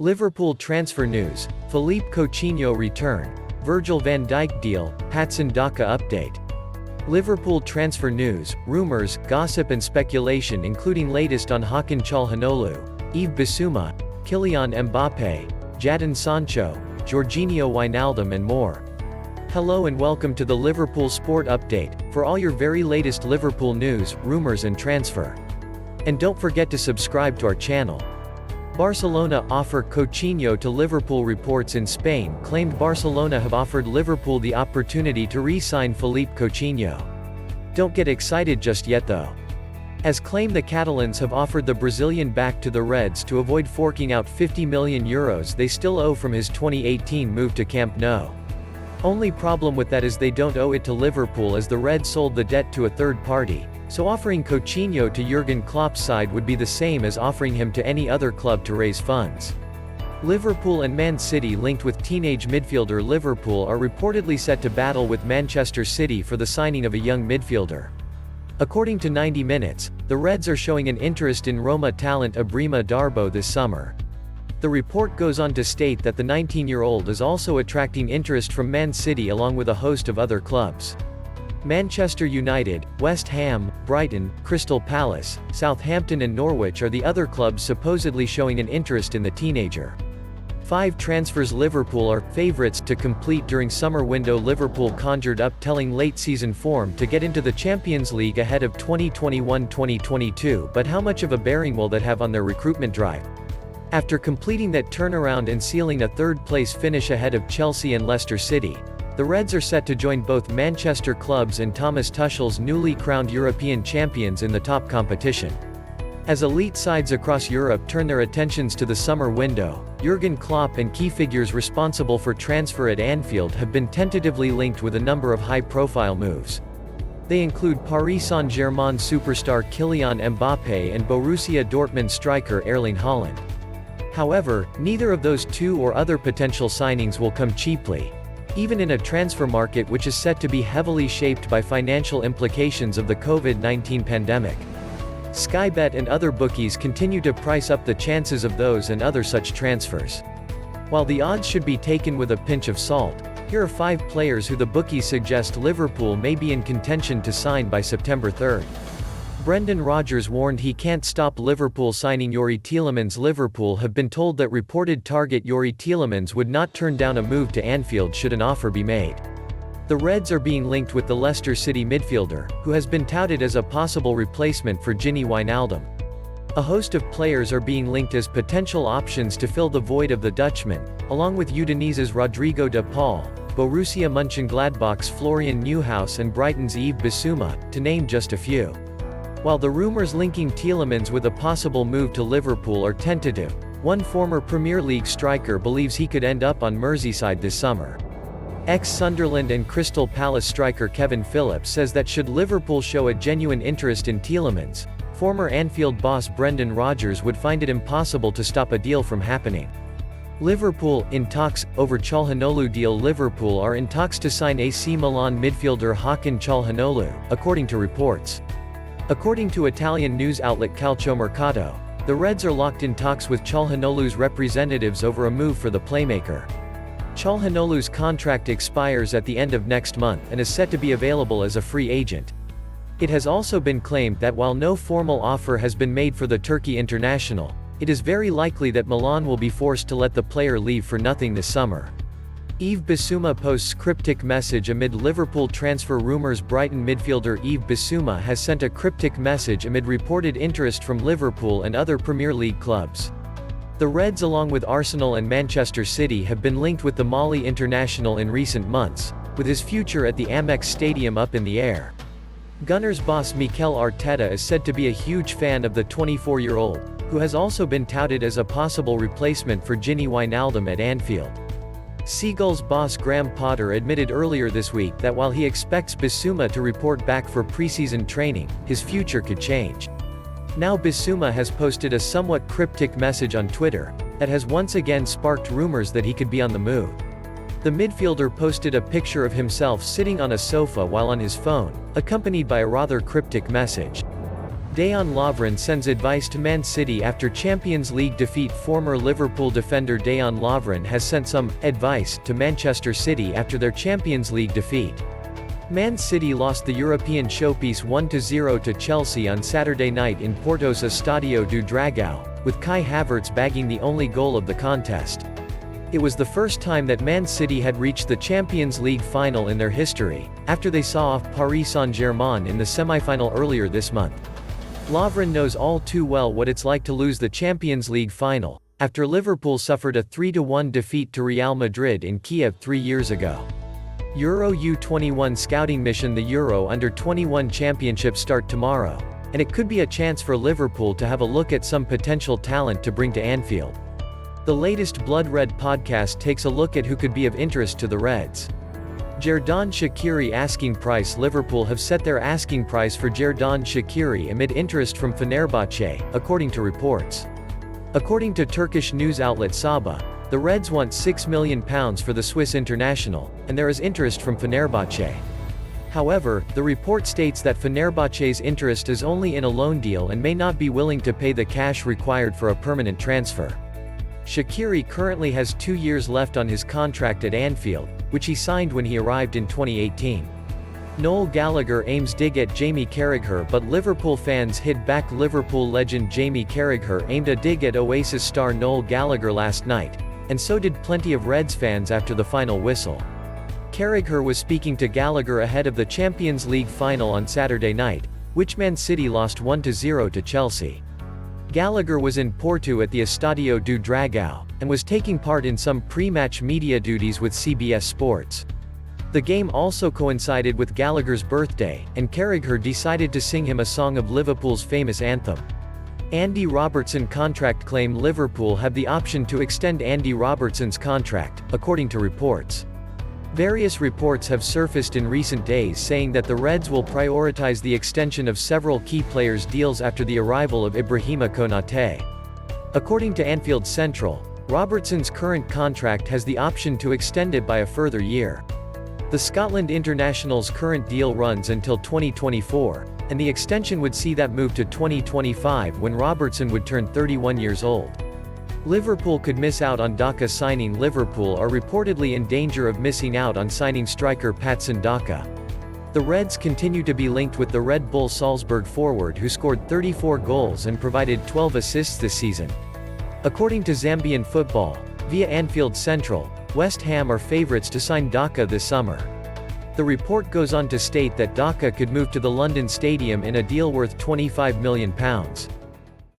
Liverpool transfer news, Philippe Coutinho return, Virgil van Dijk deal, Patson Daka update. Liverpool transfer news, rumours, gossip and speculation including latest on Hakan Calhanoglu, Yves Bissouma, Kylian Mbappe, Jadon Sancho, Jorginho Wijnaldum and more. Hello and welcome to the Liverpool Sport Update, for all your very latest Liverpool news, rumours and transfer. And don't forget to subscribe to our channel. Barcelona offer Coutinho to Liverpool. Reports in Spain claimed Barcelona have offered Liverpool the opportunity to re-sign Philippe Coutinho. Don't get excited just yet though. As claimed, the Catalans have offered the Brazilian back to the Reds to avoid forking out €50 million they still owe from his 2018 move to Camp Nou. Only problem with that is they don't owe it to Liverpool as the Reds sold the debt to a third party. So offering Coutinho to Jurgen Klopp's side would be the same as offering him to any other club to raise funds. Liverpool and Man City linked with teenage midfielder. Liverpool are reportedly set to battle with Manchester City for the signing of a young midfielder. According to 90 Minutes, the Reds are showing an interest in Roma talent Ibrahima this summer. The report goes on to state that the 19-year-old is also attracting interest from Man City along with a host of other clubs. Manchester United, West Ham, Brighton, Crystal Palace, Southampton and Norwich are the other clubs supposedly showing an interest in the teenager. 5 transfers Liverpool are favourites to complete during summer window. Liverpool conjured up telling late season form to get into the Champions League ahead of 2021-2022, but how much of a bearing will that have on their recruitment drive? After completing that turnaround and sealing a third-place finish ahead of Chelsea and Leicester City, the Reds are set to join both Manchester clubs and Thomas Tuchel's newly crowned European champions in the top competition. As elite sides across Europe turn their attentions to the summer window, Jurgen Klopp and key figures responsible for transfer at Anfield have been tentatively linked with a number of high-profile moves. They include Paris Saint-Germain superstar Kylian Mbappe and Borussia Dortmund striker Erling Haaland. However, neither of those two or other potential signings will come cheaply. Even in a transfer market which is set to be heavily shaped by financial implications of the COVID-19 pandemic. Sky Bet and other bookies continue to price up the chances of those and other such transfers. While the odds should be taken with a pinch of salt, here are 5 players who the bookies suggest Liverpool may be in contention to sign by September 3. Brendan Rodgers warned he can't stop Liverpool signing Youri Tielemans. Liverpool have been told that reported target Youri Tielemans would not turn down a move to Anfield should an offer be made. The Reds are being linked with the Leicester City midfielder, who has been touted as a possible replacement for Gini Wijnaldum. A host of players are being linked as potential options to fill the void of the Dutchman, along with Udinese's Rodrigo de Paul, Borussia Mönchengladbach's Florian Neuhaus and Brighton's Yves Bissouma, to name just a few. While the rumours linking Tielemans with a possible move to Liverpool are tentative, one former Premier League striker believes he could end up on Merseyside this summer. Ex-Sunderland and Crystal Palace striker Kevin Phillips says that should Liverpool show a genuine interest in Tielemans, former Anfield boss Brendan Rodgers would find it impossible to stop a deal from happening. Liverpool, in talks, over Calhanoglu deal. Liverpool are in talks to sign AC Milan midfielder Hakan Calhanoglu, according to reports. According to Italian news outlet Calciomercato, the Reds are locked in talks with Calhanoglu's representatives over a move for the playmaker. Calhanoglu's contract expires at the end of next month and is set to be available as a free agent. It has also been claimed that while no formal offer has been made for the Turkey international, it is very likely that Milan will be forced to let the player leave for nothing this summer. Yves Bissouma posts cryptic message amid Liverpool transfer rumours. Brighton midfielder Yves Bissouma has sent a cryptic message amid reported interest from Liverpool and other Premier League clubs. The Reds along with Arsenal and Manchester City have been linked with the Mali international in recent months, with his future at the Amex Stadium up in the air. Gunners boss Mikel Arteta is said to be a huge fan of the 24-year-old, who has also been touted as a possible replacement for Gini Wijnaldum at Anfield. Seagulls boss Graham Potter admitted earlier this week that while he expects Bissouma to report back for preseason training, his future could change. Now Bissouma has posted a somewhat cryptic message on Twitter, that has once again sparked rumours that he could be on the move. The midfielder posted a picture of himself sitting on a sofa while on his phone, accompanied by a rather cryptic message. Dejan Lovren sends advice to Man City after Champions League defeat. Former Liverpool defender Dejan Lovren has sent some advice to Manchester City after their Champions League defeat. Man City lost the European showpiece 1-0 to Chelsea on Saturday night in Porto's Estadio do Dragão, with Kai Havertz bagging the only goal of the contest. It was the first time that Man City had reached the Champions League final in their history, after they saw off Paris Saint-Germain in the semi-final earlier this month. Lovren knows all too well what it's like to lose the Champions League final, after Liverpool suffered a 3-1 defeat to Real Madrid in Kiev 3 years ago. Euro U21 scouting mission. The Euro Under-21 Championship start tomorrow, and it could be a chance for Liverpool to have a look at some potential talent to bring to Anfield. The latest Blood Red podcast takes a look at who could be of interest to the Reds. Xherdan Shaqiri asking price. Liverpool have set their asking price for Xherdan Shaqiri amid interest from Fenerbahce, according to reports. According to Turkish news outlet Sabah, the Reds want £6 million for the Swiss international, and there is interest from Fenerbahce. However, the report states that Fenerbahce's interest is only in a loan deal and may not be willing to pay the cash required for a permanent transfer. Shaqiri currently has 2 years left on his contract at Anfield, which he signed when he arrived in 2018. Noel Gallagher aims dig at Jamie Carragher, but Liverpool fans hit back. Liverpool legend Jamie Carragher aimed a dig at Oasis star Noel Gallagher last night, and so did plenty of Reds fans after the final whistle. Carragher was speaking to Gallagher ahead of the Champions League final on Saturday night, which Man City lost 1-0 to Chelsea. Gallagher was in Porto at the Estadio do Dragão, and was taking part in some pre-match media duties with CBS Sports. The game also coincided with Gallagher's birthday, and Carragher decided to sing him a song of Liverpool's famous anthem. Andy Robertson contract claim. Liverpool have the option to extend Andy Robertson's contract, according to reports. Various reports have surfaced in recent days saying that the Reds will prioritize the extension of several key players' deals after the arrival of Ibrahima Konate. According to Anfield Central, Robertson's current contract has the option to extend it by a further year. The Scotland international's current deal runs until 2024, and the extension would see that move to 2025 when Robertson would turn 31 years old. Liverpool could miss out on Daka signing. Liverpool are reportedly in danger of missing out on signing striker Patson Daka. The Reds continue to be linked with the Red Bull Salzburg forward who scored 34 goals and provided 12 assists this season. According to Zambian Football, via Anfield Central, West Ham are favourites to sign Daka this summer. The report goes on to state that Daka could move to the London Stadium in a deal worth £25 million.